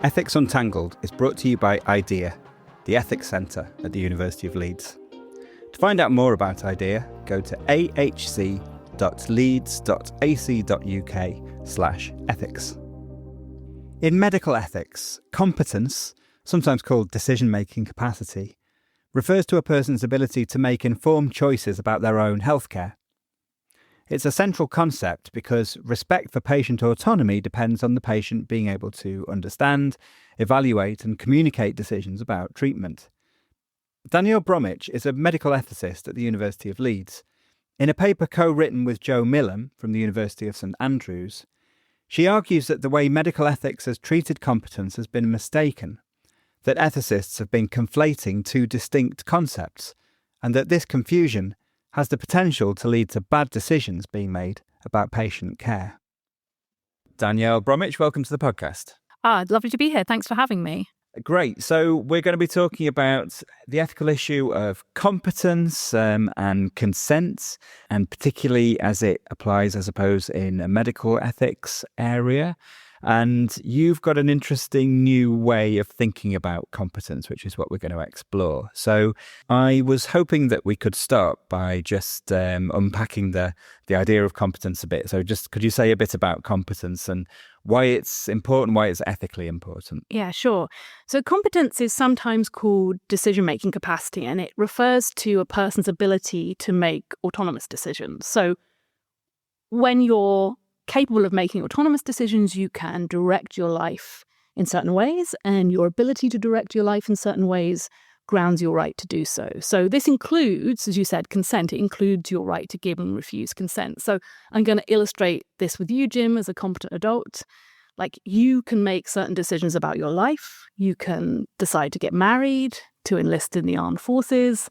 Ethics Untangled is brought to you by IDEA, the Ethics Centre at the University of Leeds. To find out more about IDEA, go to ahc.leeds.ac.uk/ethics. In medical ethics, competence, sometimes called decision-making capacity, refers to a person's ability to make informed choices about their own healthcare. It's a central concept because respect for patient autonomy depends on the patient being able to understand, evaluate and communicate decisions about treatment. Danielle Bromwich is a medical ethicist at the University of Leeds. In a paper co-written with Joe Millam from the University of St Andrews, she argues that the way medical ethics has treated competence has been mistaken, that ethicists have been conflating two distinct concepts, and that this confusion has the potential to lead to bad decisions being made about patient care. Danielle Bromwich, welcome to the podcast. Lovely to be here. Thanks for having me. Great. So we're going to be talking about the ethical issue of competence and consent, and particularly as it applies, I suppose, in a medical ethics area. And you've got an interesting new way of thinking about competence, which is what we're going to explore. So I was hoping that we could start by just unpacking the idea of competence a bit. So just could you say a bit about competence and why it's important, why it's ethically important? Yeah, sure. So competence is sometimes called decision-making capacity, and it refers to a person's ability to make autonomous decisions. So when you're capable of making autonomous decisions, you can direct your life in certain ways, and your ability to direct your life in certain ways grounds your right to do so. So this includes, as you said, consent. It includes your right to give and refuse consent. So I'm going to illustrate this with you, Jim, as a competent adult. Like, you can make certain decisions about your life. You can decide to get married, to enlist in the armed forces.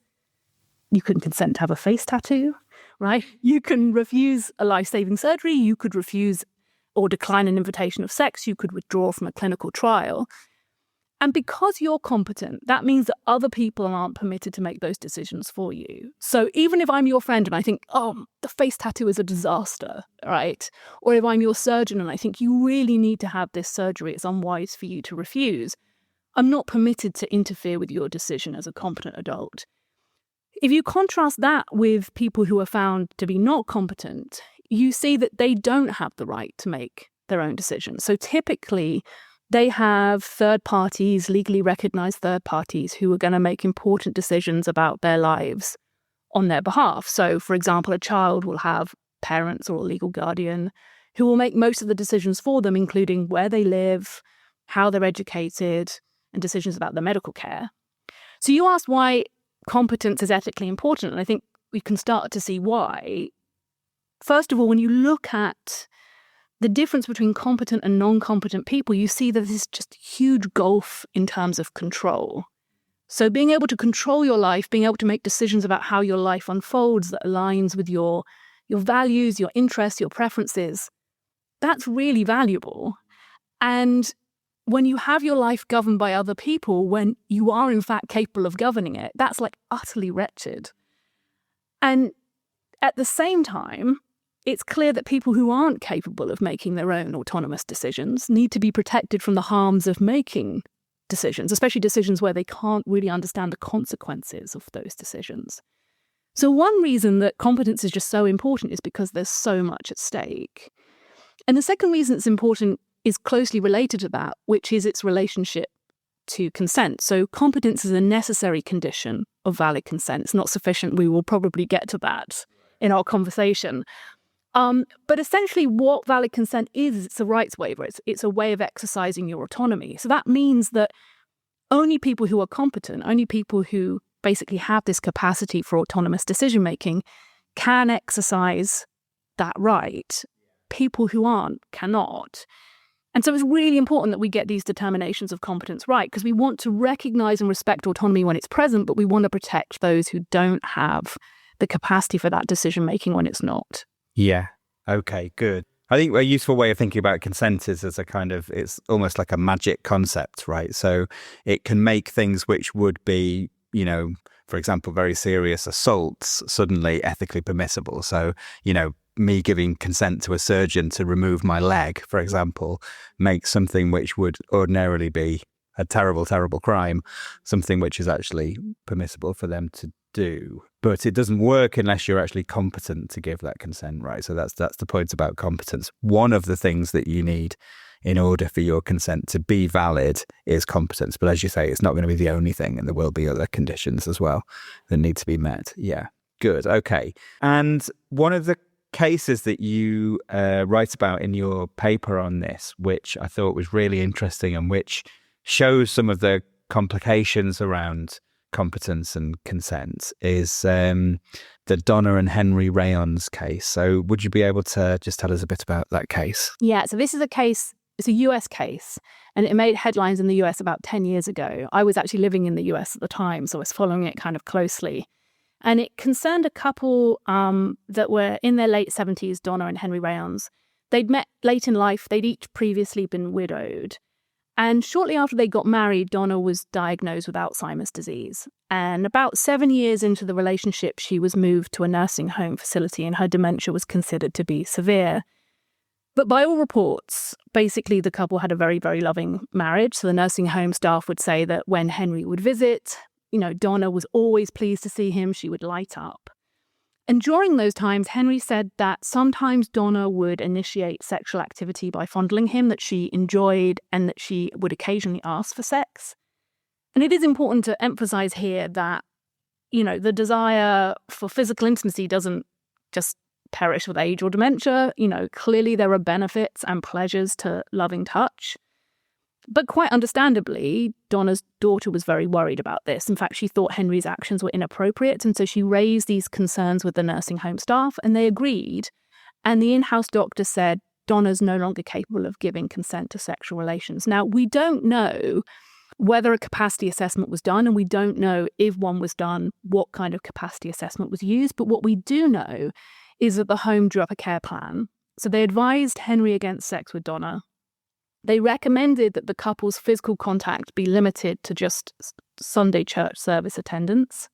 You can consent to have a face tattoo, right? You can refuse a life-saving surgery. You could refuse or decline an invitation of sex. You could withdraw from a clinical trial. And because you're competent, that means that other people aren't permitted to make those decisions for you. So even if I'm your friend and I think, oh, the face tattoo is a disaster, right? Or if I'm your surgeon and I think you really need to have this surgery, it's unwise for you to refuse, I'm not permitted to interfere with your decision as a competent adult. If you contrast that with people who are found to be not competent, you see that they don't have the right to make their own decisions. So typically, they have third parties, legally recognized third parties, who are going to make important decisions about their lives on their behalf. So, for example, a child will have parents or a legal guardian who will make most of the decisions for them, including where they live, how they're educated, and decisions about their medical care. So you asked why competence is ethically important, and I think we can start to see why. First of all, when you look at the difference between competent and non-competent people, you see that there's just a huge gulf in terms of control. So being able to control your life, being able to make decisions about how your life unfolds that aligns with your values, your interests, your preferences, that's really valuable. And when you have your life governed by other people, when you are in fact capable of governing it, that's like utterly wretched. And at the same time, it's clear that people who aren't capable of making their own autonomous decisions need to be protected from the harms of making decisions, especially decisions where they can't really understand the consequences of those decisions. So one reason that competence is just so important is because there's so much at stake. And the second reason it's important is closely related to that, which is its relationship to consent. So competence is a necessary condition of valid consent. It's not sufficient. We will probably get to that in our conversation. But essentially what valid consent is, it's a rights waiver. It's a way of exercising your autonomy. So that means that only people who are competent, only people who basically have this capacity for autonomous decision-making can exercise that right. People who aren't cannot. And so it's really important that we get these determinations of competence right, because we want to recognize and respect autonomy when it's present, but we want to protect those who don't have the capacity for that decision-making when it's not. Yeah. Okay, good. I think a useful way of thinking about consent is as a kind of, it's almost like a magic concept, right? So it can make things which would be, you know, for example, very serious assaults suddenly ethically permissible. So, you know, me giving consent to a surgeon to remove my leg, for example, makes something which would ordinarily be a terrible, terrible crime, something which is actually permissible for them to do. But it doesn't work unless you're actually competent to give that consent, right? So that's the point about competence. One of the things that you need in order for your consent to be valid is competence. But as you say, it's not going to be the only thing, and there will be other conditions as well that need to be met. Yeah, good. Okay. And one of the cases that you write about in your paper on this, which I thought was really interesting and which shows some of the complications around competence and consent, is the Donna and Henry Rayon's case. So would you be able to just tell us a bit about that case? Yeah, so this is a case, it's a US case, and it made headlines in the US about 10 years ago. I was actually living in the US at the time, so I was following it kind of closely. And it concerned a couple that were in their late 70s, Donna and Henry Rayons. They'd met late in life. They'd each previously been widowed. And shortly after they got married, Donna was diagnosed with Alzheimer's disease. And about 7 years into the relationship, she was moved to a nursing home facility and her dementia was considered to be severe. But by all reports, basically the couple had a very, very loving marriage. So the nursing home staff would say that when Henry would visit, Donna was always pleased to see him. She would light up. And during those times, Henry said that sometimes Donna would initiate sexual activity by fondling him that she enjoyed and that she would occasionally ask for sex. And it is important to emphasize here that, the desire for physical intimacy doesn't just perish with age or dementia. Clearly there are benefits and pleasures to loving touch. But quite understandably, Donna's daughter was very worried about this. In fact, she thought Henry's actions were inappropriate, and so she raised these concerns with the nursing home staff, and they agreed. And the in-house doctor said Donna's no longer capable of giving consent to sexual relations. Now, we don't know whether a capacity assessment was done, and we don't know if one was done, what kind of capacity assessment was used. But what we do know is that the home drew up a care plan. So they advised Henry against sex with Donna. They recommended that the couple's physical contact be limited to just Sunday church service attendance.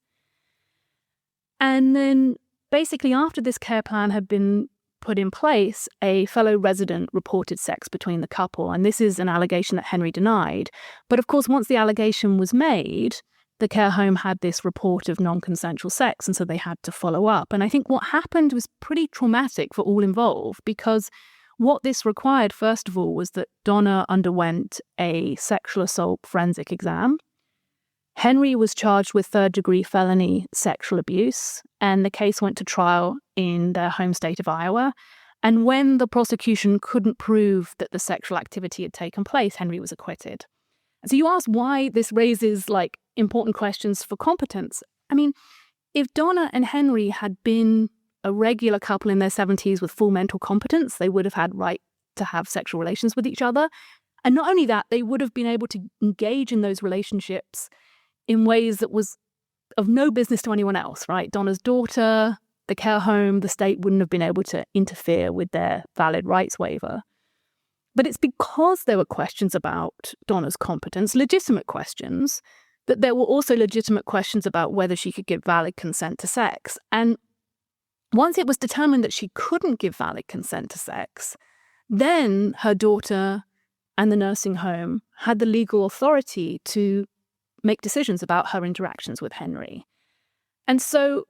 And then basically after this care plan had been put in place, a fellow resident reported sex between the couple. And this is an allegation that Henry denied. But of course, once the allegation was made, the care home had this report of non-consensual sex, and so they had to follow up. And I think what happened was pretty traumatic for all involved, because what this required, first of all, was that Donna underwent a sexual assault forensic exam. Henry was charged with third-degree felony sexual abuse, and the case went to trial in their home state of Iowa. And when the prosecution couldn't prove that the sexual activity had taken place, Henry was acquitted. So you ask why this raises important questions for competence. I mean, if Donna and Henry had been a regular couple in their 70s with full mental competence, they would have had right to have sexual relations with each other. And not only that, they would have been able to engage in those relationships in ways that was of no business to anyone else, right? Donna's daughter, the care home, the state wouldn't have been able to interfere with their valid rights waiver. But it's because there were questions about Donna's competence, legitimate questions, that there were also legitimate questions about whether she could give valid consent to sex. And once it was determined that she couldn't give valid consent to sex, then her daughter and the nursing home had the legal authority to make decisions about her interactions with Henry. And so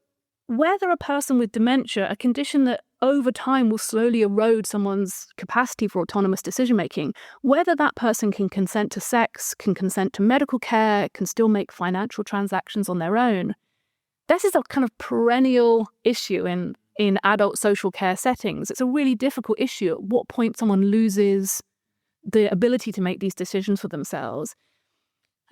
whether a person with dementia, a condition that over time will slowly erode someone's capacity for autonomous decision-making, whether that person can consent to sex, can consent to medical care, can still make financial transactions on their own, this is a kind of perennial issue in adult social care settings. It's a really difficult issue at what point someone loses the ability to make these decisions for themselves.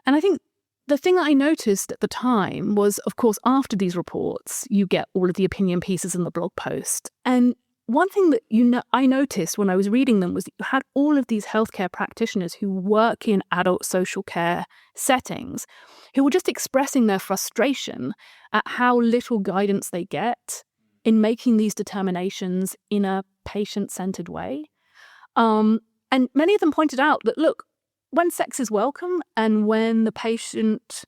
And I think the thing that I noticed at the time was, of course, after these reports, you get all of the opinion pieces in the blog post. And one thing that I noticed when I was reading them was that you had all of these healthcare practitioners who work in adult social care settings who were just expressing their frustration at how little guidance they get in making these determinations in a patient-centered way. And many of them pointed out that, look, when sex is welcome and when the patient,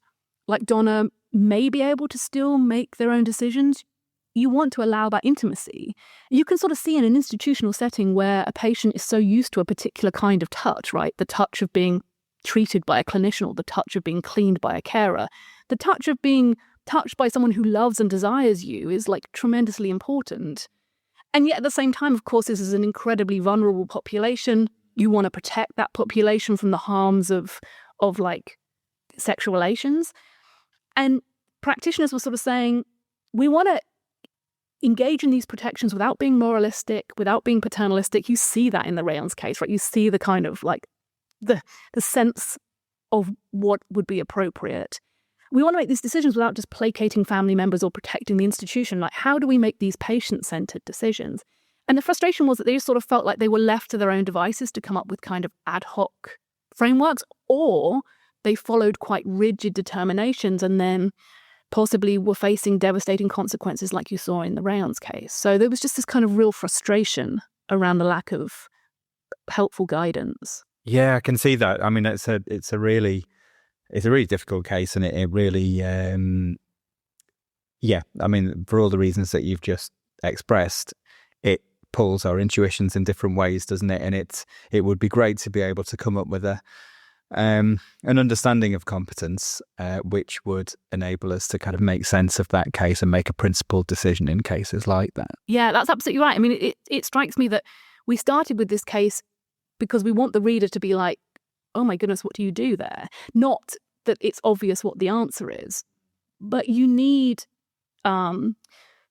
like Donna, may be able to still make their own decisions, you want to allow that intimacy. You can sort of see in an institutional setting where a patient is so used to a particular kind of touch, right? The touch of being treated by a clinician, or the touch of being cleaned by a carer. The touch of being touched by someone who loves and desires you is like tremendously important. And yet at the same time, of course, this is an incredibly vulnerable population. You want to protect that population from the harms of like sexual relations. And practitioners were sort of saying, we want to engage in these protections without being moralistic, without being paternalistic. You see that in the Rayon's case, right? You see the kind of like the sense of what would be appropriate. We want to make these decisions without just placating family members or protecting the institution. Like, how do we make these patient-centered decisions? And the frustration was that they just sort of felt like they were left to their own devices to come up with kind of ad hoc frameworks, or they followed quite rigid determinations and then possibly were facing devastating consequences like you saw in the Rayon's case. So there was just this kind of real frustration around the lack of helpful guidance. Yeah, I can see that. I mean, it's a really difficult case, and it really, I mean, for all the reasons that you've just expressed, it pulls our intuitions in different ways, doesn't it? And it would be great to be able to come up with an understanding of competence, which would enable us to kind of make sense of that case and make a principled decision in cases like that. Yeah, that's absolutely right. I mean, it strikes me that we started with this case because we want the reader to be like, oh my goodness, what do you do there? Not that it's obvious what the answer is, but you need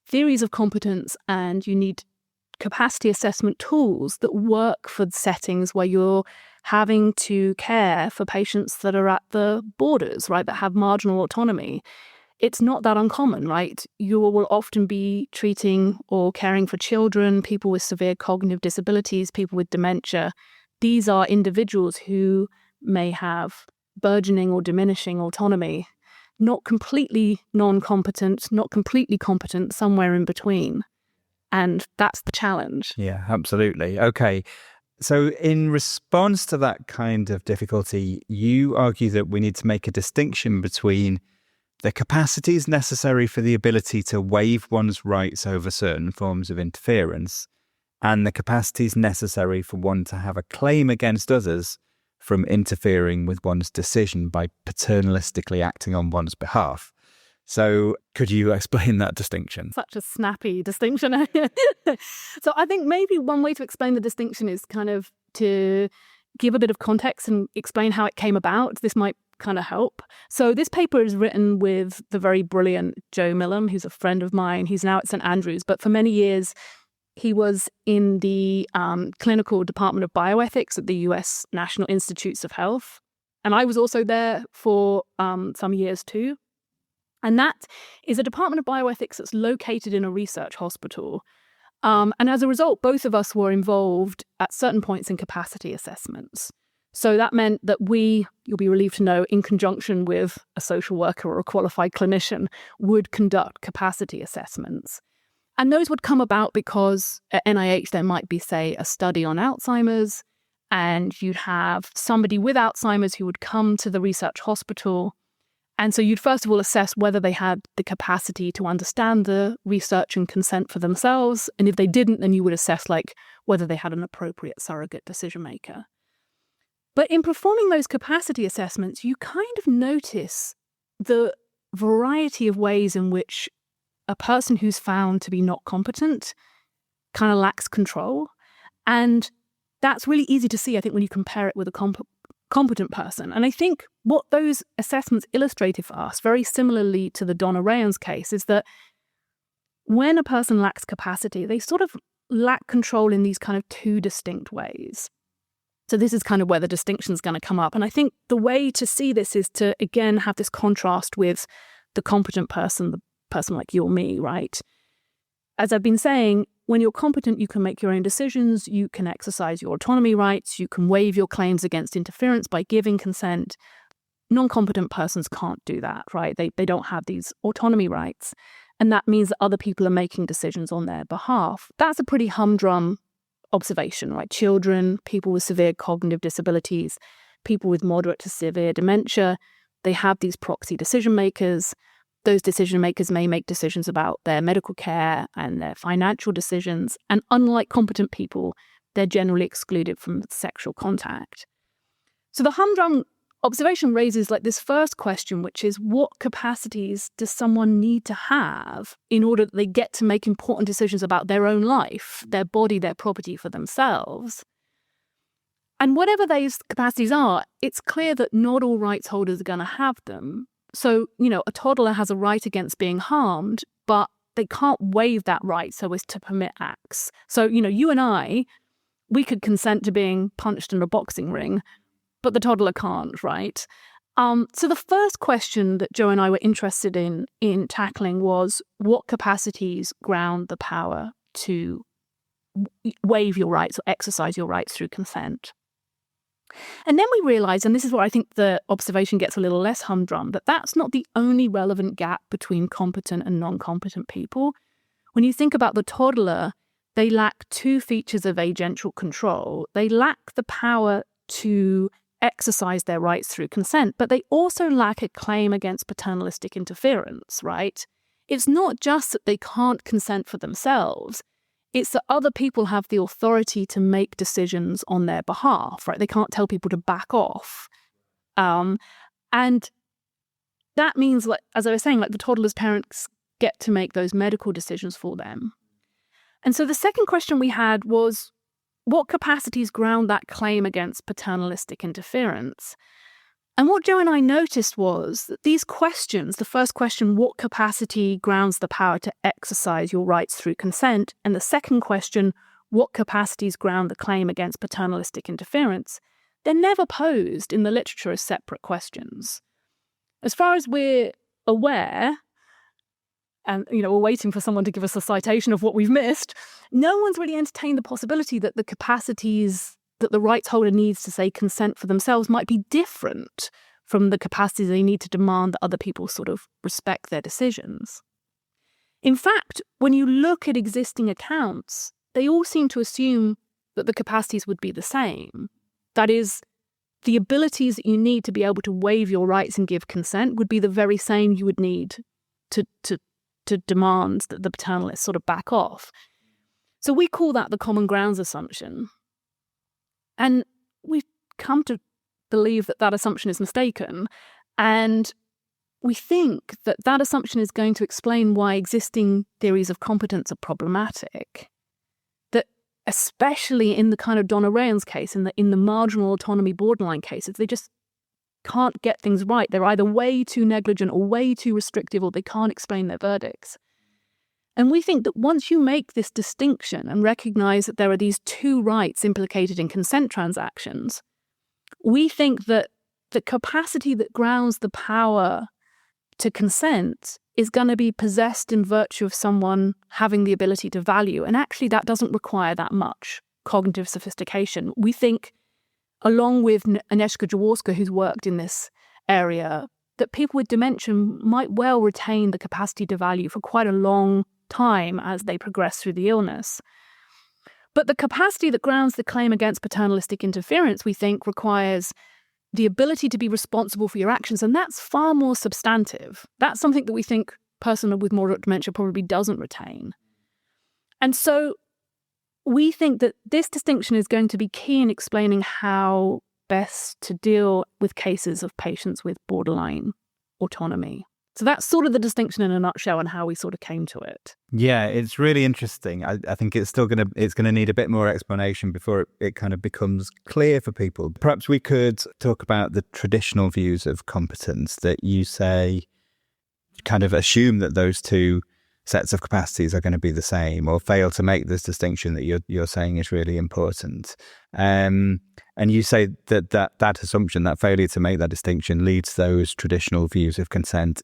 theories of competence and you need capacity assessment tools that work for settings where you're having to care for patients that are at the borders, right, that have marginal autonomy. It's not that uncommon, right? You will often be treating or caring for children, people with severe cognitive disabilities, people with dementia. These are individuals who may have burgeoning or diminishing autonomy, not completely non-competent, not completely competent, somewhere in between. And that's the challenge. Yeah, absolutely. Okay. So in response to that kind of difficulty, you argue that we need to make a distinction between the capacities necessary for the ability to waive one's rights over certain forms of interference and the capacities necessary for one to have a claim against others from interfering with one's decision by paternalistically acting on one's behalf. So could you explain that distinction? Such a snappy distinction. So I think maybe one way to explain the distinction is kind of to give a bit of context and explain how it came about. This might kind of help. So this paper is written with the very brilliant Joe Millam, who's a friend of mine. He's now at St Andrews, but for many years he was in the clinical department of bioethics at the US National Institutes of Health. And I was also there for some years too. And that is a department of bioethics that's located in a research hospital. And as a result, both of us were involved at certain points in capacity assessments. So that meant that you'll be relieved to know, in conjunction with a social worker or a qualified clinician, would conduct capacity assessments. And those would come about because at NIH there might be, say, a study on Alzheimer's, and you'd have somebody with Alzheimer's who would come to the research hospital. And so you'd first of all assess whether they had the capacity to understand the research and consent for themselves. And if they didn't, then you would assess like whether they had an appropriate surrogate decision maker. But in performing those capacity assessments, you kind of notice the variety of ways in which a person who's found to be not competent kind of lacks control. And that's really easy to see, I think, when you compare it with a competent person. And I think what those assessments illustrated for us, very similarly to the Donna Rayon's case, is that when a person lacks capacity, they sort of lack control in these kind of two distinct ways. So this is kind of where the distinction is going to come up. And I think the way to see this is to, again, have this contrast with the competent person, the person like you or me, right? As I've been saying, when you're competent, you can make your own decisions, you can exercise your autonomy rights, you can waive your claims against interference by giving consent. Non-competent persons can't do that, right? They don't have these autonomy rights. And that means that other people are making decisions on their behalf. That's a pretty humdrum observation, right? Children, people with severe cognitive disabilities, people with moderate to severe dementia, they have these proxy decision makers. those decision makers may make decisions about their medical care and their financial decisions. And unlike competent people, they're generally excluded from sexual contact. So the humdrum observation raises like this first question, which is what capacities does someone need to have in order that they get to make important decisions about their own life, their body, their property for themselves? And whatever those capacities are, it's clear that not all rights holders are going to have them. So, a toddler has a right against being harmed, but they can't waive that right so as to permit acts. So, you and I, we could consent to being punched in a boxing ring, but the toddler can't, right? So the first question that Joe and I were interested in tackling was what capacities ground the power to waive your rights or exercise your rights through consent. And then we realised, and this is where I think the observation gets a little less humdrum, that that's not the only relevant gap between competent and non-competent people. When you think about the toddler, they lack two features of agential control. They lack the power to exercise their rights through consent, but they also lack a claim against paternalistic interference, right? It's not just that they can't consent for themselves. It's that other people have the authority to make decisions on their behalf, right? They can't tell people to back off. And that means, like, as I was saying, like the toddler's parents get to make those medical decisions for them. And so the second question we had was, what capacities ground that claim against paternalistic interference? And what Joe and I noticed was that these questions, the first question, what capacity grounds the power to exercise your rights through consent? And the second question, what capacities ground the claim against paternalistic interference? They're never posed in the literature as separate questions. As far as we're aware, and we're waiting for someone to give us a citation of what we've missed, no one's really entertained the possibility that the capacities that the rights holder needs to say consent for themselves might be different from the capacities they need to demand that other people sort of respect their decisions. In fact, when you look at existing accounts, they all seem to assume that the capacities would be the same. That is, the abilities that you need to be able to waive your rights and give consent would be the very same you would need to demand that the paternalists sort of back off. So we call that the common grounds assumption. And we've come to believe that that assumption is mistaken. And we think that that assumption is going to explain why existing theories of competence are problematic. That especially in the kind of Donna Rayan's case, in the marginal autonomy borderline cases, they just can't get things right. They're either way too negligent or way too restrictive, or they can't explain their verdicts. And we think that once you make this distinction and recognize that there are these two rights implicated in consent transactions, we think that the capacity that grounds the power to consent is going to be possessed in virtue of someone having the ability to value. And actually, that doesn't require that much cognitive sophistication. We think, along with Agnieszka Jaworska, who's worked in this area, that people with dementia might well retain the capacity to value for quite a long time as they progress through the illness. But the capacity that grounds the claim against paternalistic interference, we think, requires the ability to be responsible for your actions, and that's far more substantive. That's something that we think a person with moderate dementia probably doesn't retain. And so we think that this distinction is going to be key in explaining how best to deal with cases of patients with borderline autonomy. So that's sort of the distinction in a nutshell and how we sort of came to it. Yeah, it's really interesting. I think it's still going to need a bit more explanation before it kind of becomes clear for people. Perhaps we could talk about the traditional views of competence that you say kind of assume that those two sets of capacities are going to be the same, or fail to make this distinction that you're saying is really important. And you say that assumption, that failure to make that distinction, leads those traditional views of consent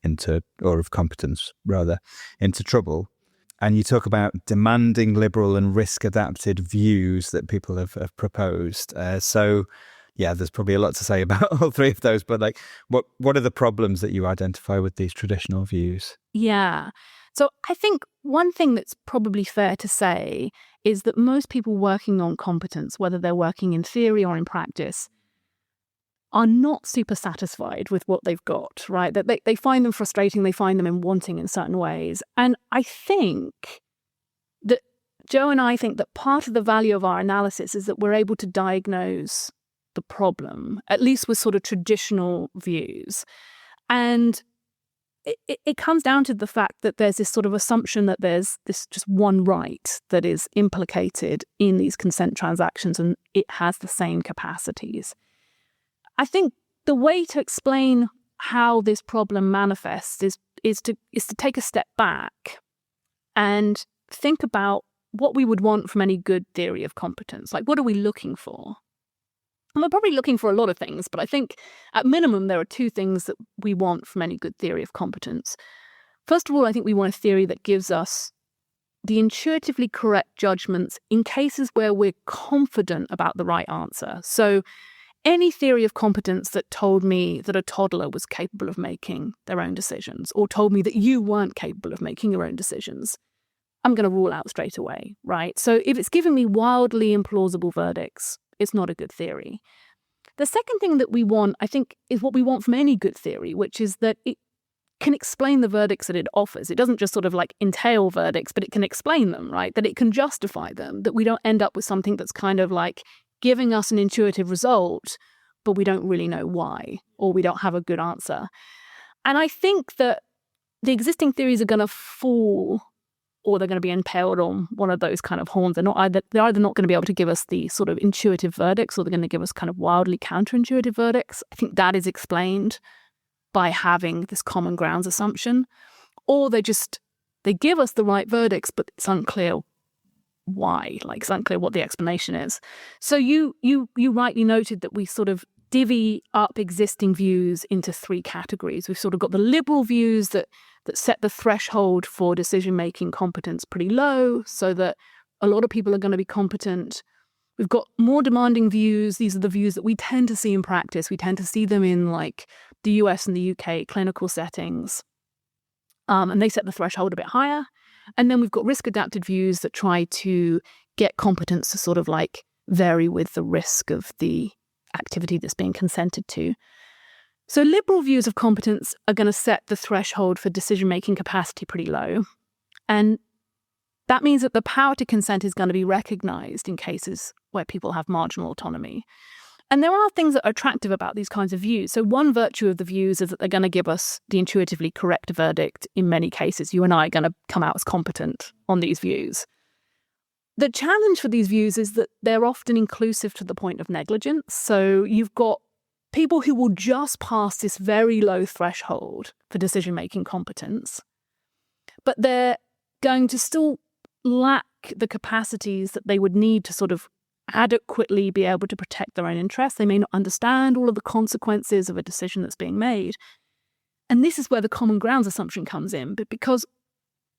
or of competence rather, into trouble. And you talk about demanding, liberal and risk-adapted views that people have proposed. So yeah, there's probably a lot to say about all three of those, but like, what are the problems that you identify with these traditional views? Yeah. So I think one thing that's probably fair to say is that most people working on competence, whether they're working in theory or in practice, are not super satisfied with what they've got, right? That they find them frustrating, they find them wanting in certain ways. And I think that Joe and I think that part of the value of our analysis is that we're able to diagnose the problem, at least with sort of traditional views. And it comes down to the fact that there's this sort of assumption that there's this just one right that is implicated in these consent transactions and it has the same capacities. I think the way to explain how this problem manifests is to take a step back and think about what we would want from any good theory of competence. Like, what are we looking for? And we're probably looking for a lot of things, but I think at minimum there are two things that we want from any good theory of competence. First of all, I think we want a theory that gives us the intuitively correct judgments in cases where we're confident about the right answer. So any theory of competence that told me that a toddler was capable of making their own decisions, or told me that you weren't capable of making your own decisions, I'm going to rule out straight away, right? So if it's giving me wildly implausible verdicts, it's not a good theory. The second thing that we want, I think, is what we want from any good theory, which is that it can explain the verdicts that it offers. It doesn't just sort of like entail verdicts, but it can explain them, right? That it can justify them, that we don't end up with something that's kind of like giving us an intuitive result, but we don't really know why, or we don't have a good answer. And I think that the existing theories are going to fall, or they're going to be impaled on one of those kind of horns. They're either not going to be able to give us the sort of intuitive verdicts, or they're going to give us kind of wildly counterintuitive verdicts. I think that is explained by having this common grounds assumption. Or they give us the right verdicts, but it's unclear why. Like, it's unclear what the explanation is. So you rightly noted that we sort of divvy up existing views into three categories. We've sort of got the liberal views that set the threshold for decision-making competence pretty low, so that a lot of people are going to be competent. We've got more demanding views. These are the views that we tend to see in practice. We tend to see them in like the US and the UK clinical settings. And they set the threshold a bit higher. And then we've got risk-adapted views that try to get competence to sort of like vary with the risk of the activity that's being consented to. So liberal views of competence are going to set the threshold for decision-making capacity pretty low. And that means that the power to consent is going to be recognized in cases where people have marginal autonomy. And there are things that are attractive about these kinds of views. So one virtue of the views is that they're going to give us the intuitively correct verdict in many cases. You and I are going to come out as competent on these views. The challenge for these views is that they're often inclusive to the point of negligence. So you've got people who will just pass this very low threshold for decision-making competence, but they're going to still lack the capacities that they would need to sort of adequately be able to protect their own interests. They may not understand all of the consequences of a decision that's being made. And this is where the common grounds assumption comes in. But because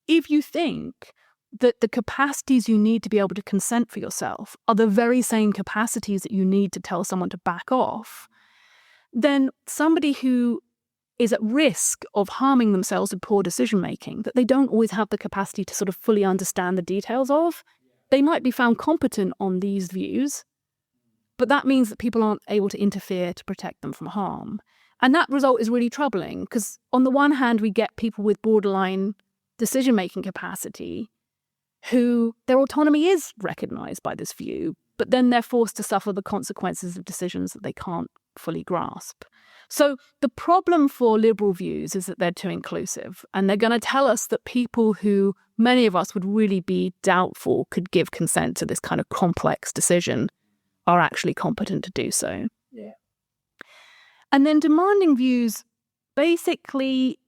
if you think that the capacities you need to be able to consent for yourself are the very same capacities that you need to tell someone to back off, then somebody who is at risk of harming themselves with poor decision-making, that they don't always have the capacity to sort of fully understand the details of, they might be found competent on these views, but that means that people aren't able to interfere to protect them from harm. And that result is really troubling, because on the one hand, we get people with borderline decision-making capacity who their autonomy is recognized by this view, but then they're forced to suffer the consequences of decisions that they can't fully grasp. So the problem for liberal views is that they're too inclusive, and they're going to tell us that people who many of us would really be doubtful could give consent to this kind of complex decision are actually competent to do so. Yeah. And then demanding views basically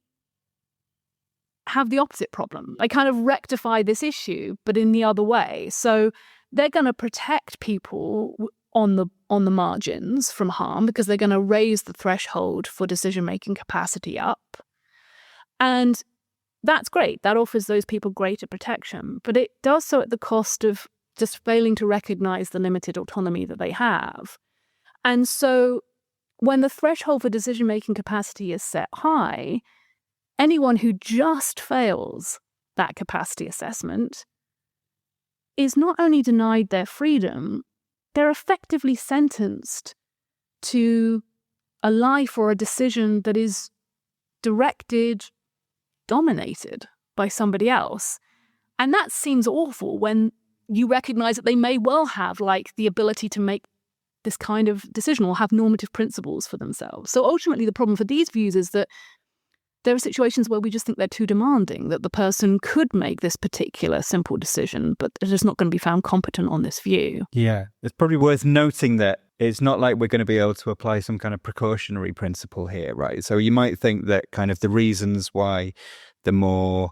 have the opposite problem. They kind of rectify this issue, but in the other way. So they're going to protect people on the margins from harm, because they're going to raise the threshold for decision-making capacity up. And that's great. That offers those people greater protection. But it does so at the cost of just failing to recognize the limited autonomy that they have. And so when the threshold for decision-making capacity is set high, anyone who just fails that capacity assessment is not only denied their freedom, they're effectively sentenced to a life or a decision that is directed, dominated by somebody else. And that seems awful when you recognize that they may well have like the ability to make this kind of decision or have normative principles for themselves. So ultimately, the problem for these views is that there are situations where we just think they're too demanding, that the person could make this particular simple decision, but it is not going to be found competent on this view. Yeah, it's probably worth noting that it's not like we're going to be able to apply some kind of precautionary principle here, right? So you might think that kind of the reasons why the more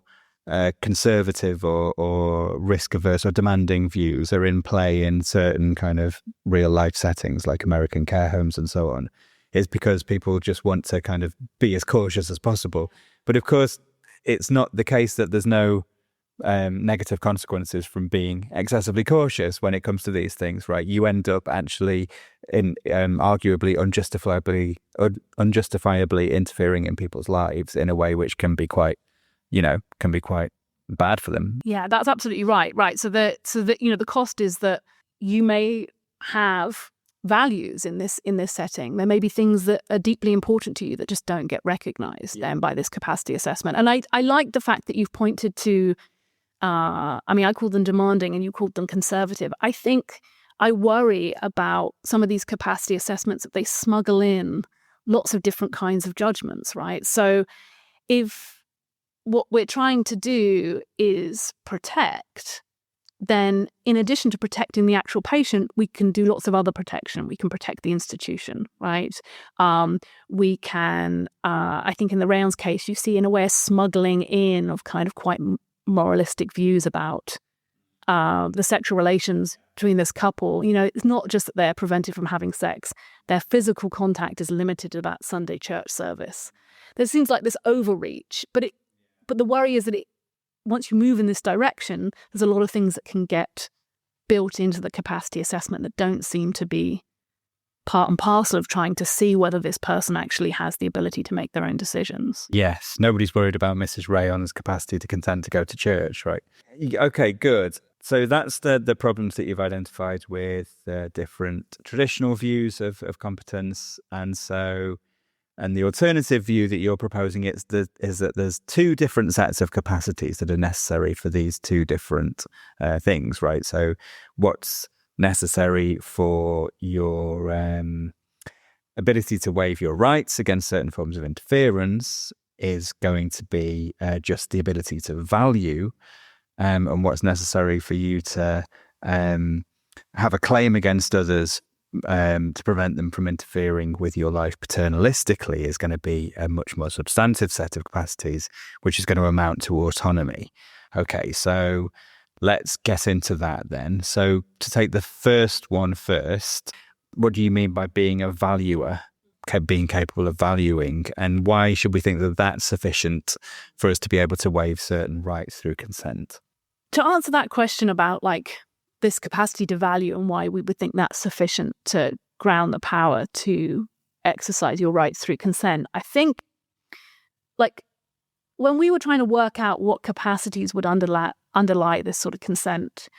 conservative or risk-averse or demanding views are in play in certain kind of real-life settings like American care homes and so on is because people just want to kind of be as cautious as possible. But of course, it's not the case that there's no negative consequences from being excessively cautious when it comes to these things, right? You end up actually in arguably unjustifiably interfering in people's lives in a way which can be quite bad for them. Yeah, that's absolutely right. Right. So the cost is that you may have values in this setting. There may be things that are deeply important to you that just don't get recognized then by this capacity assessment. And I like the fact that you've pointed to I call them demanding and you called them conservative. I think I worry about some of these capacity assessments that they smuggle in lots of different kinds of judgments, right? So if what we're trying to do is protect, then in addition to protecting the actual patient, we can do lots of other protection. We can protect the institution, right? We can, I think in the Rayon's case, you see in a way a smuggling in of kind of quite moralistic views about the sexual relations between this couple. It's not just that they're prevented from having sex. Their physical contact is limited to that Sunday church service. There seems like this overreach, but the worry is that once you move in this direction, there's a lot of things that can get built into the capacity assessment that don't seem to be part and parcel of trying to see whether this person actually has the ability to make their own decisions. Yes, nobody's worried about Mrs. Rayon's capacity to consent to go to church, right? Okay, good. So that's the problems that you've identified with different traditional views of competence. And the alternative view that you're proposing is that there's two different sets of capacities that are necessary for these two different things, right? So what's necessary for your ability to waive your rights against certain forms of interference is going to be just the ability to value, and what's necessary for you to have a claim against others to prevent them from interfering with your life paternalistically is going to be a much more substantive set of capacities, which is going to amount to autonomy. Okay, so let's get into that then. So to take the first one first, what do you mean by being a valuer, being capable of valuing, and why should we think that that's sufficient for us to be able to waive certain rights through consent? To answer that question about this capacity to value and why we would think that's sufficient to ground the power to exercise your rights through consent, I think when we were trying to work out what capacities would underlie this sort of consent,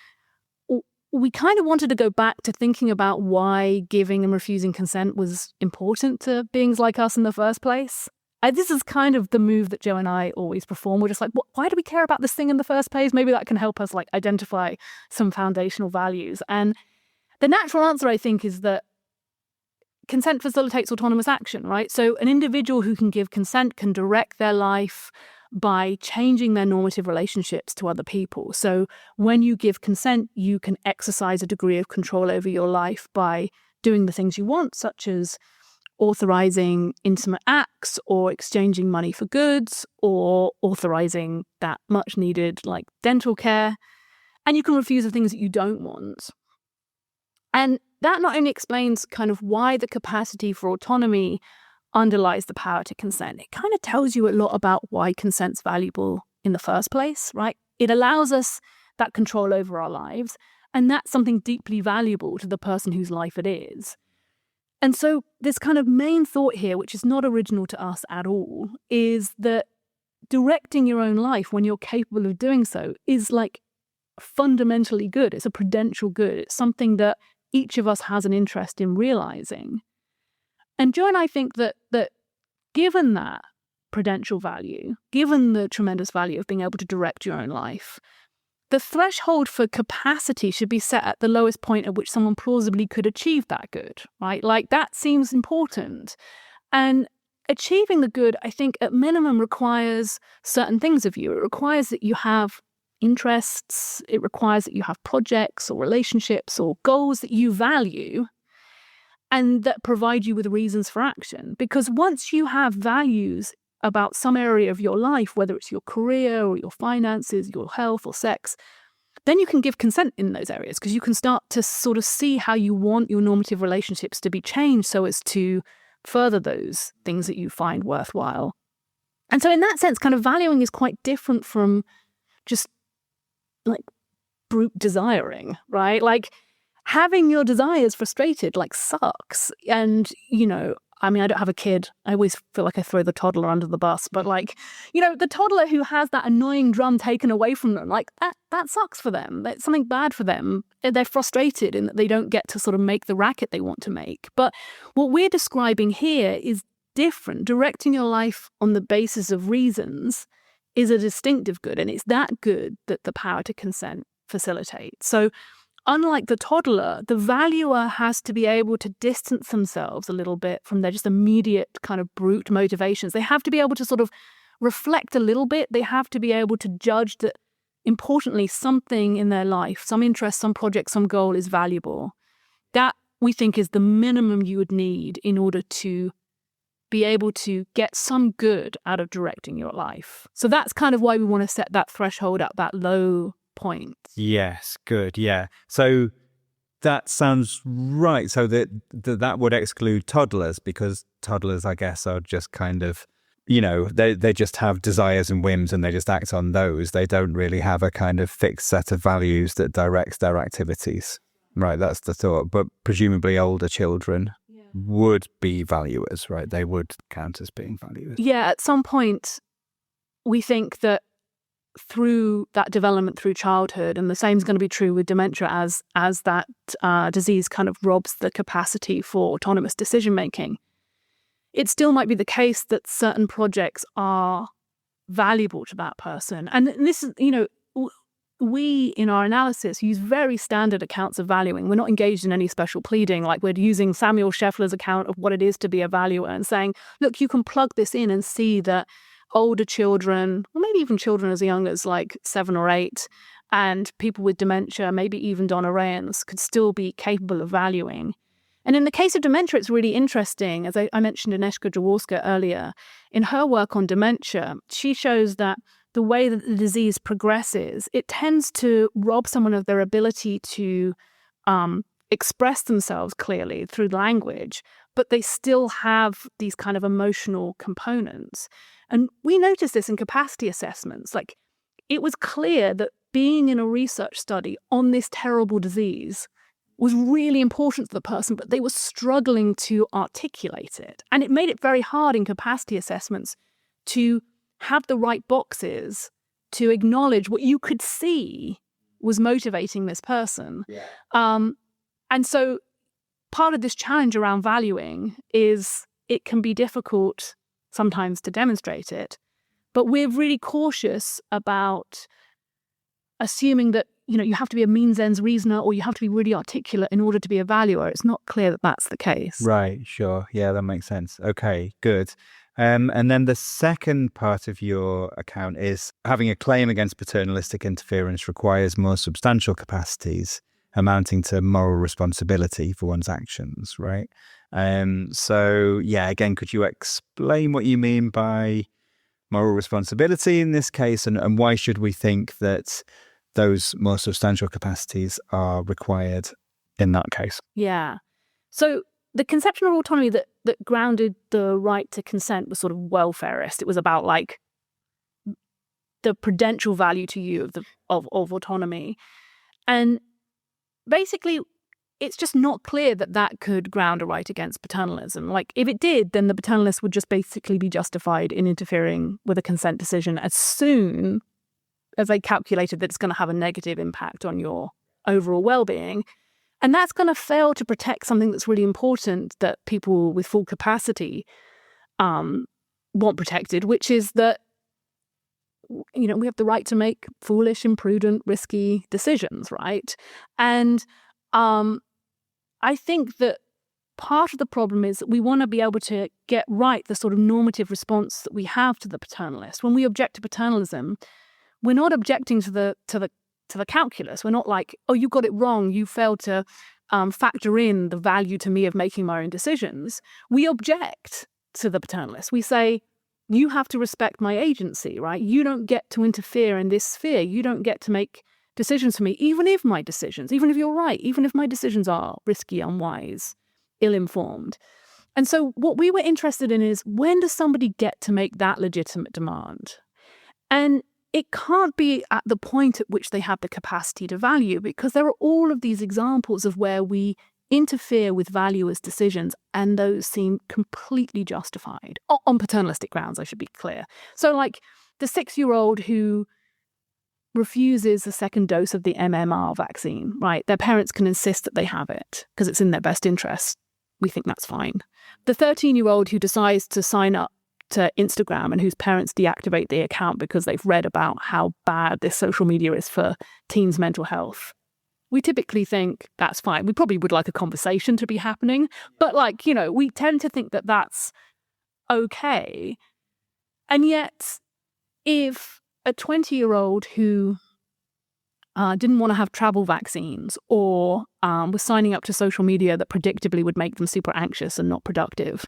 we kind of wanted to go back to thinking about why giving and refusing consent was important to beings like us in the first place. This is kind of the move that Joe and I always perform. We're just like, why do we care about this thing in the first place? Maybe that can help us identify some foundational values. And the natural answer, I think, is that consent facilitates autonomous action, right? So an individual who can give consent can direct their life by changing their normative relationships to other people. So when you give consent, you can exercise a degree of control over your life by doing the things you want, such as authorizing intimate acts or exchanging money for goods or authorizing that much needed dental care. And you can refuse the things that you don't want. And that not only explains kind of why the capacity for autonomy underlies the power to consent, it kind of tells you a lot about why consent's valuable in the first place, right? It allows us that control over our lives, and that's something deeply valuable to the person whose life it is. And so this kind of main thought here, which is not original to us at all, is that directing your own life when you're capable of doing so is fundamentally good. It's a prudential good. It's something that each of us has an interest in realizing. And Joe and I think that given that prudential value, given the tremendous value of being able to direct your own life, the threshold for capacity should be set at the lowest point at which someone plausibly could achieve that good, right? Like, that seems important. And achieving the good, I think, at minimum requires certain things of you. It requires that you have interests. It requires that you have projects or relationships or goals that you value and that provide you with reasons for action. Because once you have values about some area of your life, whether it's your career or your finances, your health or sex, then you can give consent in those areas, because you can start to sort of see how you want your normative relationships to be changed so as to further those things that you find worthwhile. And so in that sense, kind of valuing is quite different from just like brute desiring, right? Like, having your desires frustrated like sucks. And, I mean, I don't have a kid. I always feel like I throw the toddler under the bus, but like, the toddler who has that annoying drum taken away from them, like that sucks for them. That's something bad for them. They're frustrated in that they don't get to sort of make the racket they want to make. But what we're describing here is different. Directing your life on the basis of reasons is a distinctive good, and it's that good that the power to consent facilitates. So unlike the toddler, the valuer has to be able to distance themselves a little bit from their just immediate kind of brute motivations. They have to be able to sort of reflect a little bit. They have to be able to judge that, importantly, something in their life, some interest, some project, some goal is valuable. That, we think, is the minimum you would need in order to be able to get some good out of directing your life. So that's kind of why we want to set that threshold at that low point. Yes, good. Yeah. So that sounds right. So that would exclude toddlers, because toddlers, I guess, are just kind of, they just have desires and whims and they just act on those. They don't really have a kind of fixed set of values that directs their activities. Right. That's the thought. But presumably older children would be valuers, right? They would count as being valuers. Yeah. At some point, we think that through that development through childhood, and the same is going to be true with dementia as that disease kind of robs the capacity for autonomous decision making, it still might be the case that certain projects are valuable to that person. And this is, we in our analysis use very standard accounts of valuing. We're not engaged in any special pleading, like we're using Samuel Scheffler's account of what it is to be a valuer and saying, look, you can plug this in and see that older children, or maybe even children as young as like 7 or 8, and people with dementia, maybe even Donorayans, could still be capable of valuing. And in the case of dementia, it's really interesting. As I mentioned Agnieszka Jaworska earlier, in her work on dementia, she shows that the way that the disease progresses, it tends to rob someone of their ability to express themselves clearly through language, but they still have these kind of emotional components. And we noticed this in capacity assessments. Like, it was clear that being in a research study on this terrible disease was really important for the person, but they were struggling to articulate it. And it made it very hard in capacity assessments to have the right boxes to acknowledge what you could see was motivating this person. Yeah. And so part of this challenge around valuing is it can be difficult sometimes to demonstrate it, but we're really cautious about assuming that, you have to be a means ends reasoner or you have to be really articulate in order to be a valuer. It's not clear that that's the case. Right, sure. Yeah, that makes sense. Okay, good. And then the second part of your account is having a claim against paternalistic interference requires more substantial capacities amounting to moral responsibility for one's actions, right? So, yeah, again, could you explain what you mean by moral responsibility in this case, and why should we think that those more substantial capacities are required in that case? Yeah. So the conception of autonomy that grounded the right to consent was sort of welfarist. It was about like the prudential value to you of autonomy. And basically, it's just not clear that could ground a right against paternalism. Like, if it did, then the paternalist would just basically be justified in interfering with a consent decision as soon as they calculated that it's going to have a negative impact on your overall well-being. And that's going to fail to protect something that's really important that people with full capacity want protected, which is that, you know, we have the right to make foolish, imprudent, risky decisions, right? And I think that part of the problem is that we want to be able to get right the sort of normative response that we have to the paternalist. When we object to paternalism, we're not objecting to the calculus. We're not like, oh, you got it wrong. You failed to factor in the value to me of making my own decisions. We object to the paternalist. We say, you have to respect my agency, right? You don't get to interfere in this sphere. You don't get to make decisions for me, even if you're right, even if my decisions are risky, unwise, ill-informed. And so what we were interested in is, when does somebody get to make that legitimate demand? And it can't be at the point at which they have the capacity to value, because there are all of these examples of where we interfere with valuers' decisions, and those seem completely justified on paternalistic grounds, I should be clear. So like the 6-year-old who refuses the second dose of the MMR vaccine, right? Their parents can insist that they have it because it's in their best interest. We think that's fine. The 13-year-old who decides to sign up to Instagram and whose parents deactivate the account because they've read about how bad this social media is for teens' mental health. We typically think that's fine. We probably would like a conversation to be happening, but like, you know, we tend to think that that's okay. And yet, if a 20-year-old who didn't want to have travel vaccines, or was signing up to social media that predictably would make them super anxious and not productive,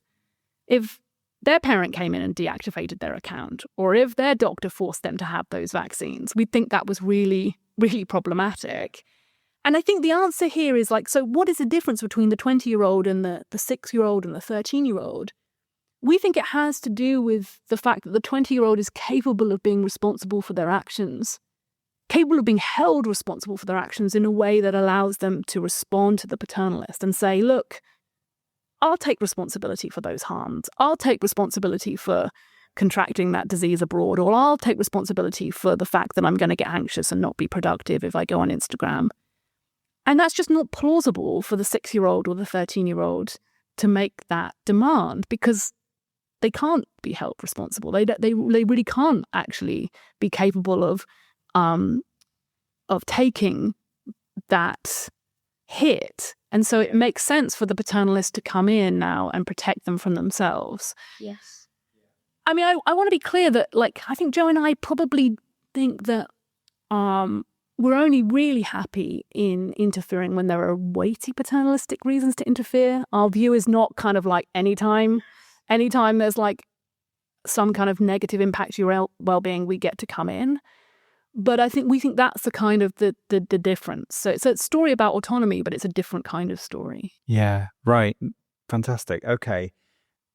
if their parent came in and deactivated their account, or if their doctor forced them to have those vaccines, we'd think that was really, really problematic. And I think the answer here is like, so what is the difference between the 20-year-old and the 6-year-old and the 13-year-old? We think it has to do with the fact that the 20-year-old is capable of being responsible for their actions, capable of being held responsible for their actions in a way that allows them to respond to the paternalist and say, look, I'll take responsibility for those harms. I'll take responsibility for contracting that disease abroad, or I'll take responsibility for the fact that I'm going to get anxious and not be productive if I go on Instagram. And that's just not plausible for the 6-year-old or the 13-year-old to make that demand, because they can't be held responsible. They really can't actually be capable of taking that hit. And so it makes sense for the paternalist to come in now and protect them from themselves. Yes. I mean, I want to be clear that, like, I think Joe and I probably think that we're only really happy in interfering when there are weighty paternalistic reasons to interfere. Our view is not kind of like anytime there's like some kind of negative impact to your well-being, we get to come in. But we think that's the kind of the difference. So it's a story about autonomy, but it's a different kind of story. Yeah, right. Fantastic. Okay.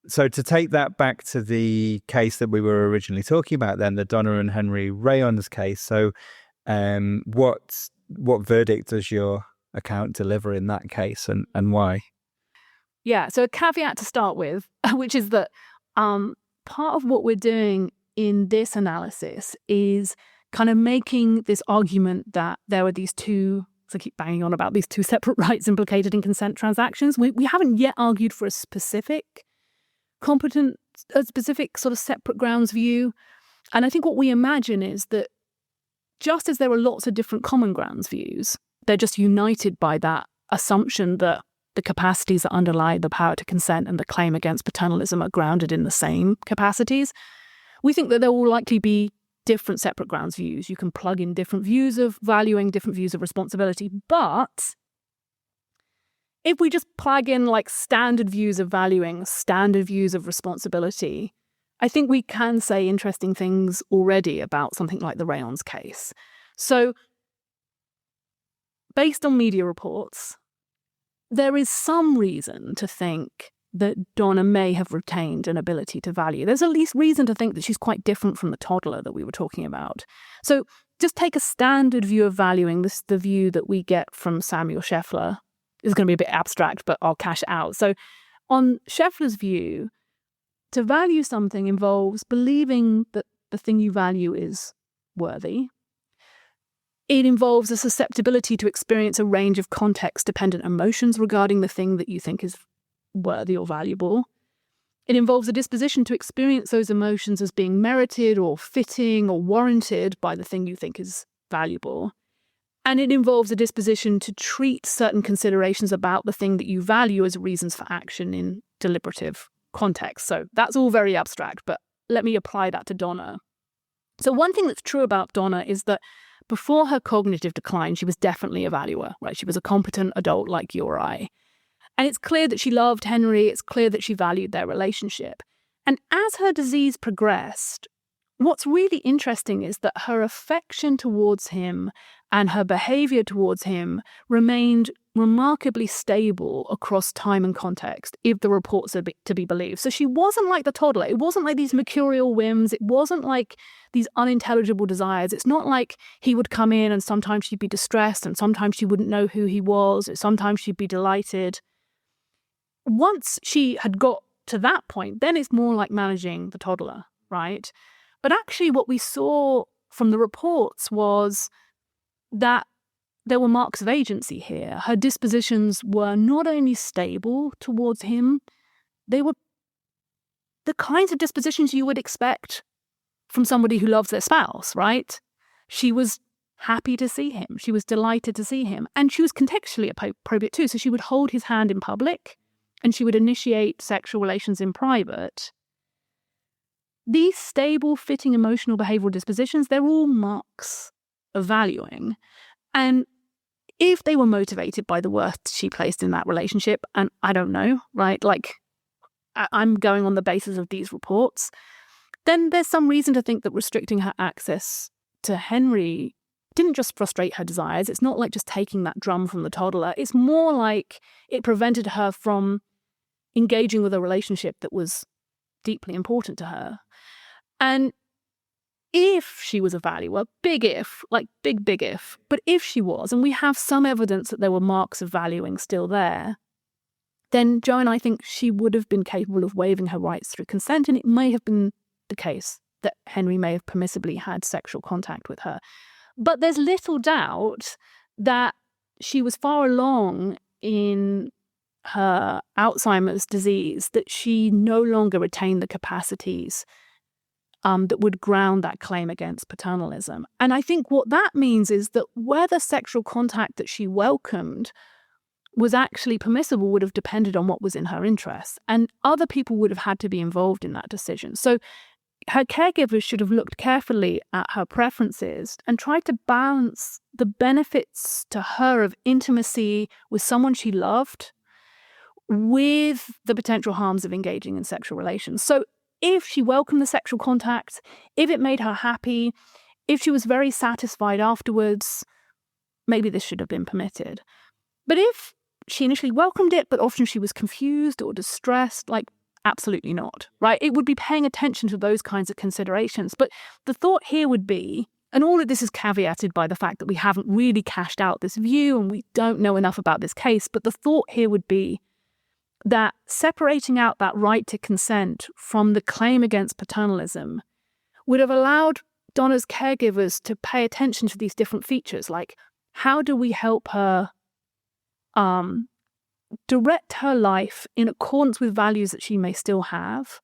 So to take that back to the case that we were originally talking about then, the Donna and Henry Rayons case. So what verdict does your account deliver in that case, and why? Yeah, so a caveat to start with, which is that part of what we're doing in this analysis is kind of making this argument that there were these two, so I keep banging on about these two separate rights implicated in consent transactions. We haven't yet argued for a specific sort of separate grounds view. And I think what we imagine is that just as there are lots of different common grounds views, they're just united by that assumption that the capacities that underlie the power to consent and the claim against paternalism are grounded in the same capacities. We think that there will likely be different separate grounds views. You can plug in different views of valuing, different views of responsibility. But if we just plug in like standard views of valuing, standard views of responsibility, I think we can say interesting things already about something like the Rayons case. So based on media reports, there is some reason to think that Donna may have retained an ability to value. There's at least reason to think that she's quite different from the toddler that we were talking about. So just take a standard view of valuing, this the view that we get from Samuel Scheffler. It's going to be a bit abstract, but I'll cash it out. So on Scheffler's view, to value something involves believing that the thing you value is worthy. It involves a susceptibility to experience a range of context-dependent emotions regarding the thing that you think is worthy or valuable. It involves a disposition to experience those emotions as being merited or fitting or warranted by the thing you think is valuable. And it involves a disposition to treat certain considerations about the thing that you value as reasons for action in deliberative context. So that's all very abstract, but let me apply that to Donna. So one thing that's true about Donna is that before her cognitive decline, she was definitely a valuer, right? She was a competent adult like you or I. And it's clear that she loved Henry. It's clear that she valued their relationship. And as her disease progressed, what's really interesting is that her affection towards him and her behavior towards him remained remarkably stable across time and context, if the reports are to be believed. So she wasn't like the toddler. It wasn't like these mercurial whims. It wasn't like these unintelligible desires. It's not like he would come in and sometimes she'd be distressed and sometimes she wouldn't know who he was, or sometimes she'd be delighted. Once she had got to that point, then it's more like managing the toddler, right? But actually what we saw from the reports was that there were marks of agency here. Her dispositions were not only stable towards him, they were the kinds of dispositions you would expect from somebody who loves their spouse, right? She was happy to see him. She was delighted to see him. And she was contextually appropriate too. So she would hold his hand in public and she would initiate sexual relations in private. These stable, fitting emotional behavioral dispositions, they're all marks of valuing. And if they were motivated by the worth she placed in that relationship, and I don't know, right? Like, I'm going on the basis of these reports, then there's some reason to think that restricting her access to Henry didn't just frustrate her desires. It's not like just taking that drum from the toddler. It's more like it prevented her from engaging with a relationship that was deeply important to her. And if she was a valuer, big if, like big if, but if she was, and we have some evidence that there were marks of valuing still there, then Jo and I think she would have been capable of waiving her rights through consent, and it may have been the case that Henry may have permissibly had sexual contact with her. But there's little doubt that she was far along in her Alzheimer's disease, that she no longer retained the capacities that would ground that claim against paternalism. And I think what that means is that whether sexual contact that she welcomed was actually permissible would have depended on what was in her interests, and other people would have had to be involved in that decision. So her caregivers should have looked carefully at her preferences and tried to balance the benefits to her of intimacy with someone she loved with the potential harms of engaging in sexual relations. So if she welcomed the sexual contact, if it made her happy, if she was very satisfied afterwards, maybe this should have been permitted. But if she initially welcomed it, but often she was confused or distressed, like, absolutely not, right? It would be paying attention to those kinds of considerations. But the thought here would be, and all of this is caveated by the fact that we haven't really cashed out this view and we don't know enough about this case, but the thought here would be that separating out that right to consent from the claim against paternalism would have allowed Donna's caregivers to pay attention to these different features, like how do we help her direct her life in accordance with values that she may still have,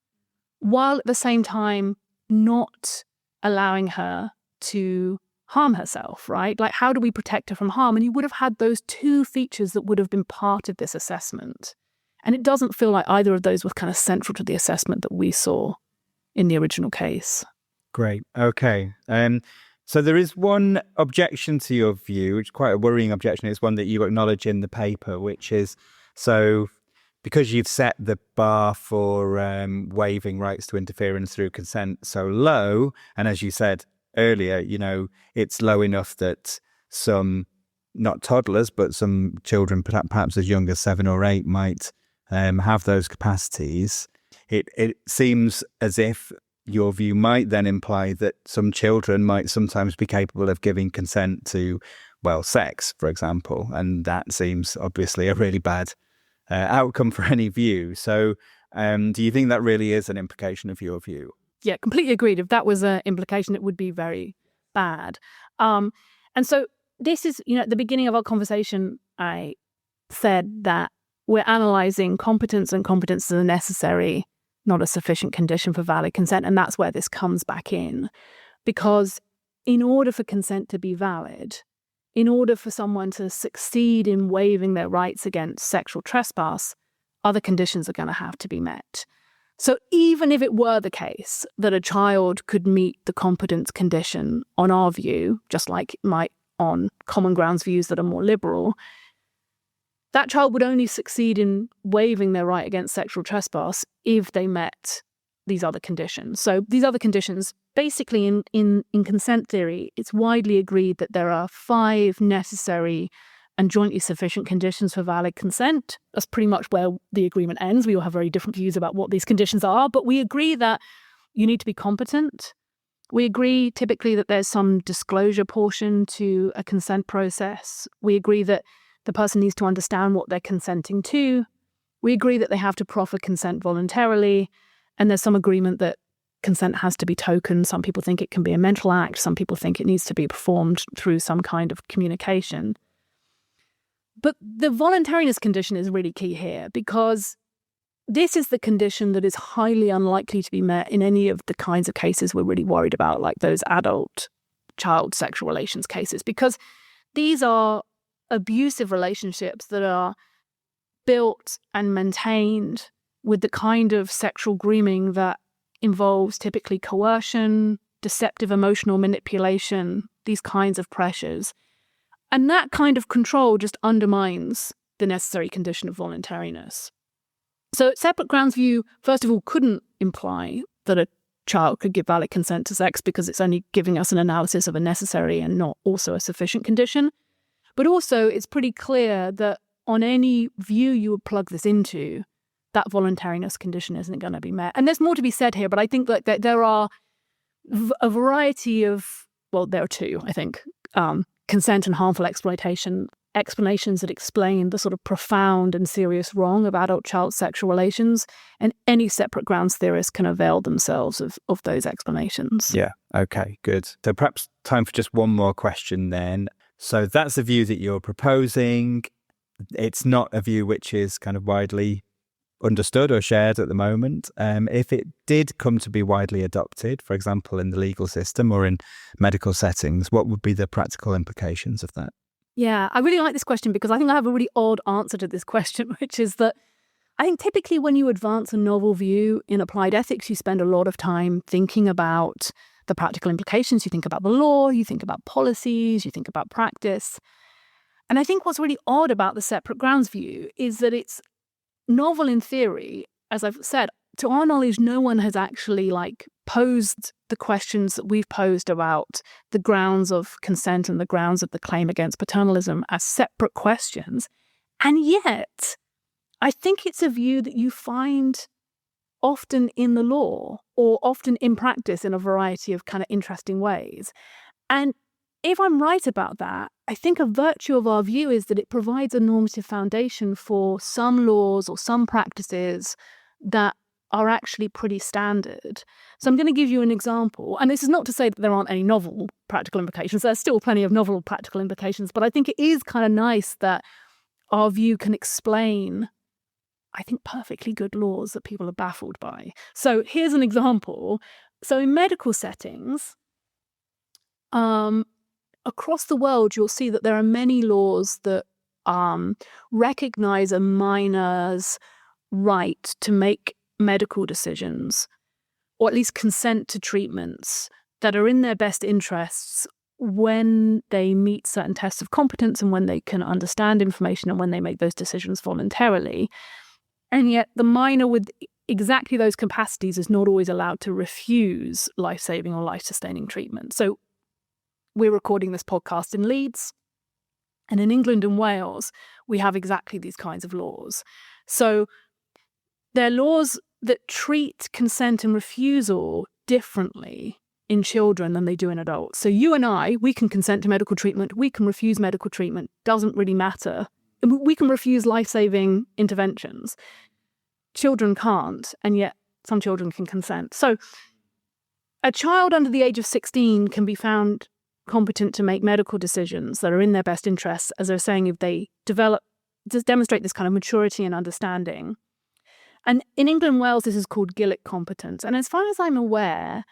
while at the same time not allowing her to harm herself, right? Like, how do we protect her from harm? And you would have had those two features that would have been part of this assessment. And it doesn't feel like either of those was kind of central to the assessment that we saw in the original case. Great. Okay. So there is one objection to your view, which is quite a worrying objection. It's one that you acknowledge in the paper, which is, so because you've set the bar for waiving rights to interference through consent so low, and as you said earlier, you know, it's low enough that some, not toddlers, but some children perhaps as young as 7 or 8 might have those capacities. It seems as if your view might then imply that some children might sometimes be capable of giving consent to, well, sex, for example. And that seems obviously a really bad outcome for any view. So do you think that really is an implication of your view? Yeah, completely agreed. If that was an implication, it would be very bad. And so this is, at the beginning of our conversation, I said that we're analysing competence, and competence is a necessary, not a sufficient condition for valid consent. And that's where this comes back in. Because in order for consent to be valid, in order for someone to succeed in waiving their rights against sexual trespass, other conditions are going to have to be met. So even if it were the case that a child could meet the competence condition on our view, just like it might on common grounds views that are more liberal, that child would only succeed in waiving their right against sexual trespass if they met these other conditions. So these other conditions, basically in consent theory, it's widely agreed that there are 5 necessary and jointly sufficient conditions for valid consent. That's pretty much where the agreement ends. We all have very different views about what these conditions are, but we agree that you need to be competent. We agree typically that there's some disclosure portion to a consent process. We agree that the person needs to understand what they're consenting to. We agree that they have to proffer consent voluntarily. And there's some agreement that consent has to be token. Some people think it can be a mental act. Some people think it needs to be performed through some kind of communication. But the voluntariness condition is really key here, because this is the condition that is highly unlikely to be met in any of the kinds of cases we're really worried about, like those adult-child sexual relations cases, because these are abusive relationships that are built and maintained with the kind of sexual grooming that involves typically coercion, deceptive emotional manipulation, these kinds of pressures. And that kind of control just undermines the necessary condition of voluntariness. So separate grounds view, first of all, couldn't imply that a child could give valid consent to sex, because it's only giving us an analysis of a necessary and not also a sufficient condition. But also, it's pretty clear that on any view you would plug this into, that voluntariness condition isn't going to be met. And there's more to be said here, but I think that there are a variety of, well, there are 2, I think, consent and harmful exploitation explanations that explain the sort of profound and serious wrong of adult-child sexual relations, and any separate grounds theorist can avail themselves of those explanations. Yeah, okay, good. So perhaps time for just one more question then. So that's the view that you're proposing. It's not a view which is kind of widely understood or shared at the moment. If it did come to be widely adopted, for example, in the legal system or in medical settings, what would be the practical implications of that? Yeah, I really like this question, because I think I have a really odd answer to this question, which is that I think typically when you advance a novel view in applied ethics, you spend a lot of time thinking about the practical implications. You think about the law, you think about policies, you think about practice. And I think what's really odd about the separate grounds view is that it's novel in theory. As I've said, to our knowledge, no one has actually posed the questions that we've posed about the grounds of consent and the grounds of the claim against paternalism as separate questions. And yet, I think it's a view that you find often in the law or often in practice in a variety of kind of interesting ways. And if I'm right about that, I think a virtue of our view is that it provides a normative foundation for some laws or some practices that are actually pretty standard. So I'm going to give you an example. And this is not to say that there aren't any novel practical implications. There's still plenty of novel practical implications. But I think it is kind of nice that our view can explain, I think, perfectly good laws that people are baffled by. So here's an example. So in medical settings, across the world, you'll see that there are many laws that recognize a minor's right to make medical decisions, or at least consent to treatments that are in their best interests when they meet certain tests of competence and when they can understand information and when they make those decisions voluntarily. And yet the minor with exactly those capacities is not always allowed to refuse life-saving or life-sustaining treatment. So we're recording this podcast in Leeds, and in England and Wales, we have exactly these kinds of laws. So they're laws that treat consent and refusal differently in children than they do in adults. So you and I, we can consent to medical treatment, we can refuse medical treatment, doesn't really matter. We can refuse life-saving interventions. Children can't, and yet some children can consent. So a child under the age of 16 can be found competent to make medical decisions that are in their best interests, as I was saying, if they demonstrate this kind of maturity and understanding. And in England and Wales, this is called Gillick competence. And as far as I'm aware,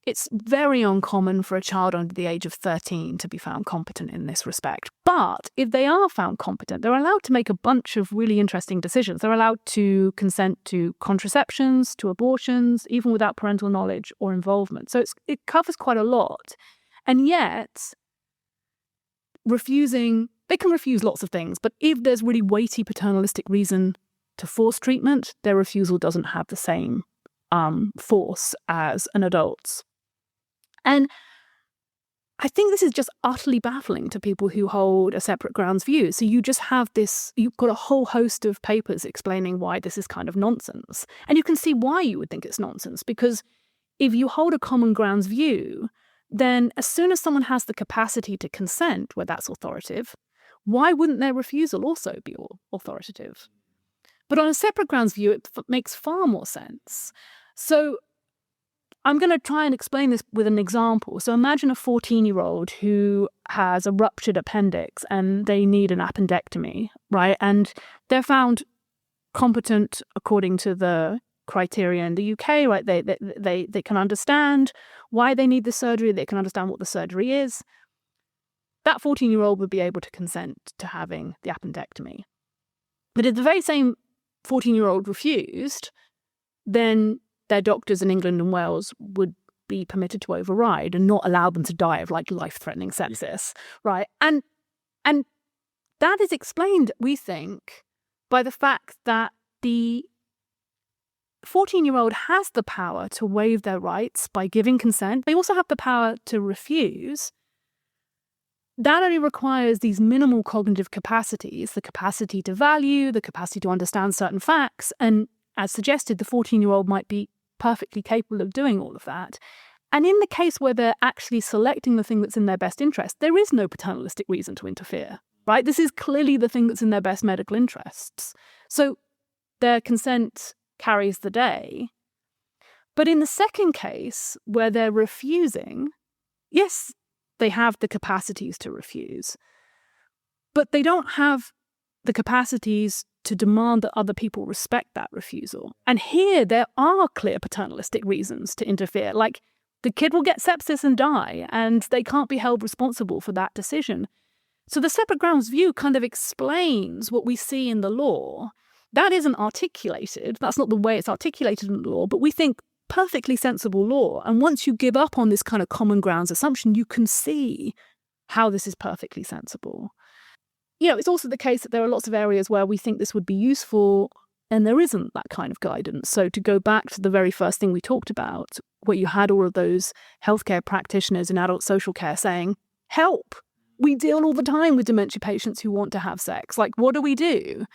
it's very uncommon for a child under the age of 13 to be found competent in this respect. But if they are found competent, they're allowed to make a bunch of really interesting decisions. They're allowed to consent to contraceptions, to abortions, even without parental knowledge or involvement. So it covers quite a lot. And yet, they can refuse lots of things. But if there's really weighty paternalistic reason to force treatment, their refusal doesn't have the same force as an adult's. And I think this is just utterly baffling to people who hold a separate grounds view. So you just have you've got a whole host of papers explaining why this is kind of nonsense. And you can see why you would think it's nonsense, because if you hold a common grounds view, then as soon as someone has the capacity to consent, where that's authoritative, why wouldn't their refusal also be authoritative? But on a separate grounds view, it makes far more sense. So I'm going to try and explain this with an example. So imagine a 14-year-old who has a ruptured appendix and they need an appendectomy, right? And they're found competent according to the criteria in the UK, right? They can understand why they need the surgery. They can understand what the surgery is. That 14-year-old would be able to consent to having the appendectomy. But if the very same 14-year-old refused, then their doctors in England and Wales would be permitted to override and not allow them to die of life-threatening sepsis, right? And that is explained, we think, by the fact that the 14-year-old has the power to waive their rights by giving consent. They also have the power to refuse. That only requires these minimal cognitive capacities, the capacity to value, the capacity to understand certain facts. And as suggested, the 14-year-old might be perfectly capable of doing all of that. And in the case where they're actually selecting the thing that's in their best interest, there is no paternalistic reason to interfere, right? This is clearly the thing that's in their best medical interests. So their consent carries the day. But in the second case, where they're refusing, yes, they have the capacities to refuse, but they don't have the capacities to demand that other people respect that refusal. And here there are clear paternalistic reasons to interfere. Like, the kid will get sepsis and die, and they can't be held responsible for that decision. So the separate grounds view kind of explains what we see in the law. That isn't articulated. That's not the way it's articulated in the law, but we think perfectly sensible law. And once you give up on this kind of common grounds assumption, you can see how this is perfectly sensible. It's also the case that there are lots of areas where we think this would be useful and there isn't that kind of guidance. So to go back to the very first thing we talked about, where you had all of those healthcare practitioners in adult social care saying, help, we deal all the time with dementia patients who want to have sex. Like, what do we do?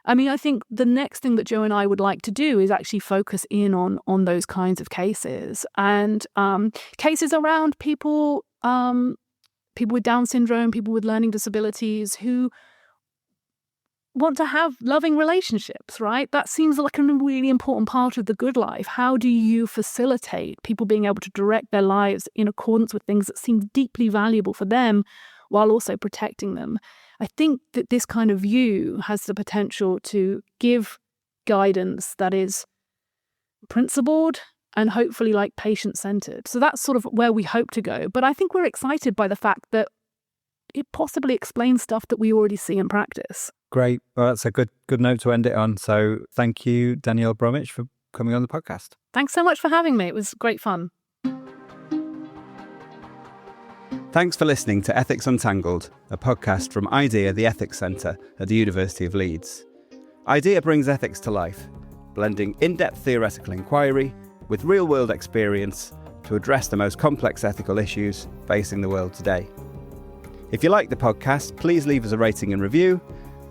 I mean, I think the next thing that Joe and I would like to do is actually focus in on those kinds of cases, and cases around people with Down syndrome, people with learning disabilities who want to have loving relationships, right? That seems like a really important part of the good life. How do you facilitate people being able to direct their lives in accordance with things that seem deeply valuable for them while also protecting them? I think that this kind of view has the potential to give guidance that is principled and hopefully patient-centered. So that's sort of where we hope to go. But I think we're excited by the fact that it possibly explains stuff that we already see in practice. Great. Well, that's a good note to end it on. So thank you, Danielle Bromwich, for coming on the podcast. Thanks so much for having me. It was great fun. Thanks for listening to Ethics Untangled, a podcast from IDEA, the Ethics Centre at the University of Leeds. IDEA brings ethics to life, blending in-depth theoretical inquiry with real-world experience to address the most complex ethical issues facing the world today. If you like the podcast, please leave us a rating and review.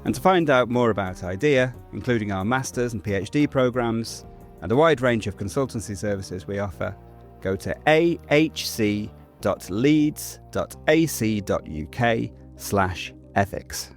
And to find out more about IDEA, including our Masters and PhD programmes and a wide range of consultancy services we offer, go to ahc.leeds.ac.uk/ethics.